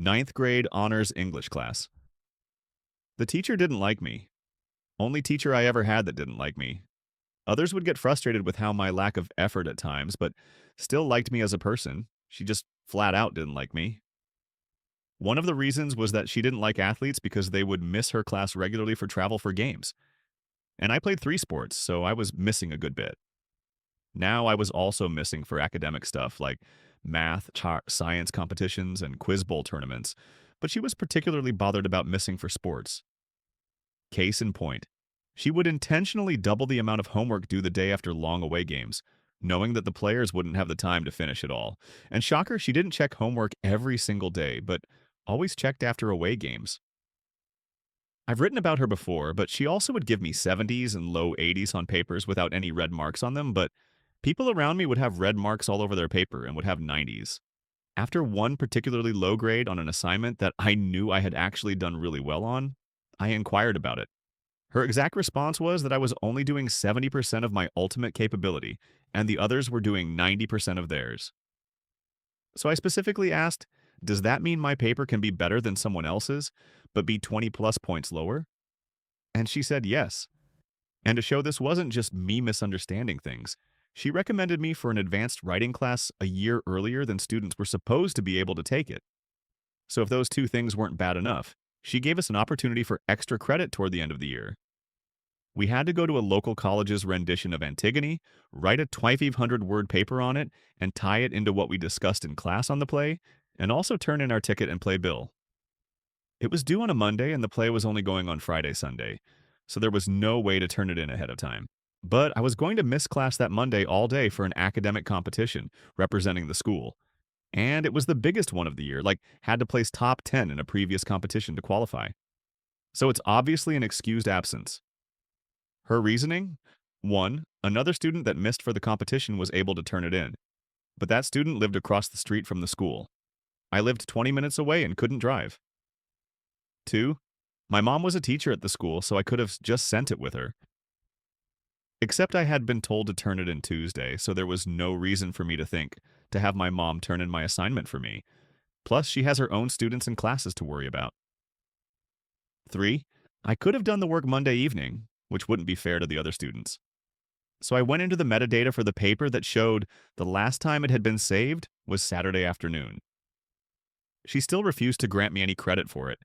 Ninth grade honors English class. The teacher didn't like me. Only teacher I ever had that didn't like me. Others would get frustrated with how my lack of effort at times, but still liked me as a person. She just flat out didn't like me. One of the reasons was that she didn't like athletes because they would miss her class regularly for travel for games. And I played three sports, so I was missing a good bit. Now I was also missing for academic stuff like math, science competitions, and quiz bowl tournaments, but she was particularly bothered about missing for sports. Case in point, she would intentionally double the amount of homework due the day after long away games, knowing that the players wouldn't have the time to finish it all. And shocker, she didn't check homework every single day, but always checked after away games. I've written about her before, but she also would give me 70s and low 80s on papers without any red marks on them, but people around me would have red marks all over their paper and would have 90s. After one particularly low grade on an assignment that I knew I had actually done really well on, I inquired about it. Her exact response was that I was only doing 70% of my ultimate capability, and the others were doing 90% of theirs. So I specifically asked, does that mean my paper can be better than someone else's, but be 20 plus points lower? And she said yes. And to show this wasn't just me misunderstanding things, she recommended me for an advanced writing class a year earlier than students were supposed to be able to take it. So if those two things weren't bad enough, she gave us an opportunity for extra credit toward the end of the year. We had to go to a local college's rendition of Antigone, write a 2,500-word paper on it, and tie it into what we discussed in class on the play, and also turn in our ticket and play bill. It was due on a Monday, and the play was only going on Friday, Sunday, so there was no way to turn it in ahead of time. But I was going to miss class that Monday all day for an academic competition representing the school. And it was the biggest one of the year, like had to place top 10 in a previous competition to qualify. So it's obviously an excused absence. Her reasoning? One, another student that missed for the competition was able to turn it in, but that student lived across the street from the school. I lived 20 minutes away and couldn't drive. Two, my mom was a teacher at the school, so I could have just sent it with her. Except I had been told to turn it in Tuesday, so there was no reason for me to think to have my mom turn in my assignment for me. Plus, she has her own students and classes to worry about. Three, I could have done the work Monday evening, which wouldn't be fair to the other students. So I went into the metadata for the paper that showed the last time it had been saved was Saturday afternoon. She still refused to grant me any credit for it,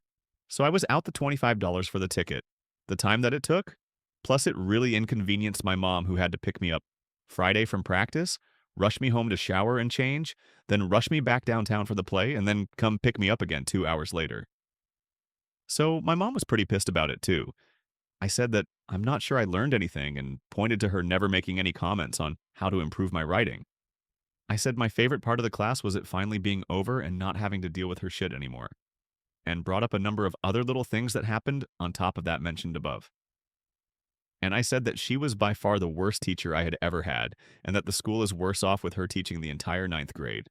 so I was out the $25 for the ticket, the time that it took, plus it really inconvenienced my mom who had to pick me up Friday from practice, rush me home to shower and change, then rush me back downtown for the play, and then come pick me up again 2 hours later. So my mom was pretty pissed about it too. I said that I'm not sure I learned anything and pointed to her never making any comments on how to improve my writing. I said my favorite part of the class was it finally being over and not having to deal with her shit anymore, and brought up a number of other little things that happened on top of that mentioned above. And I said that she was by far the worst teacher I had ever had, and that the school is worse off with her teaching the entire ninth grade.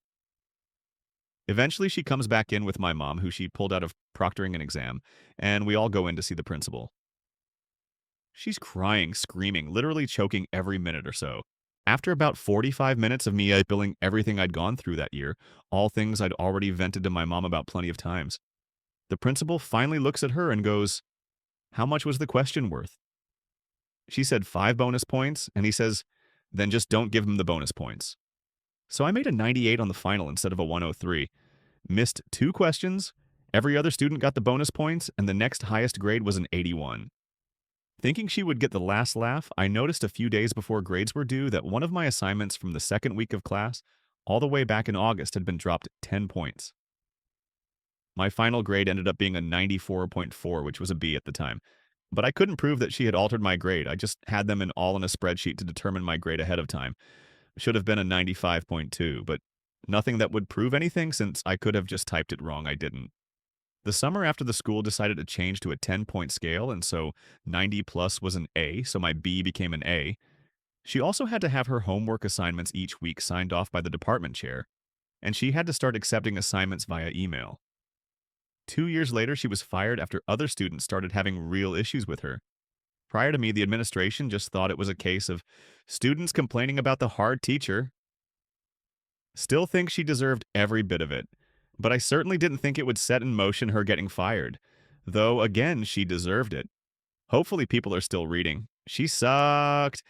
Eventually, she comes back in with my mom, who she pulled out of proctoring an exam, and we all go in to see the principal. She's crying, screaming, literally choking every minute or so. After about 45 minutes of me billing everything I'd gone through that year, all things I'd already vented to my mom about plenty of times, the principal finally looks at her and goes, "How much was the question worth?" She said 5 bonus points, and he says, "Then just don't give him the bonus points." So I made a 98 on the final instead of a 103, missed 2 questions, every other student got the bonus points, and the next highest grade was an 81. Thinking she would get the last laugh, I noticed a few days before grades were due that one of my assignments from the second week of class, all the way back in August, had been dropped 10 points. My final grade ended up being a 94.4, which was a B at the time. But I couldn't prove that she had altered my grade. I just had them all in a spreadsheet to determine my grade ahead of time. Should have been a 95.2, but nothing that would prove anything since I could have just typed it wrong. I didn't. The summer after the school decided to change to a 10-point scale, and so 90 plus was an A, so my B became an A. She also had to have her homework assignments each week signed off by the department chair, and she had to start accepting assignments via email. 2 years later, she was fired after other students started having real issues with her. Prior to me, the administration just thought it was a case of students complaining about the hard teacher. Still think she deserved every bit of it. but I certainly didn't think it would set in motion her getting fired. Though, again, she deserved it. Hopefully, people are still reading. She sucked.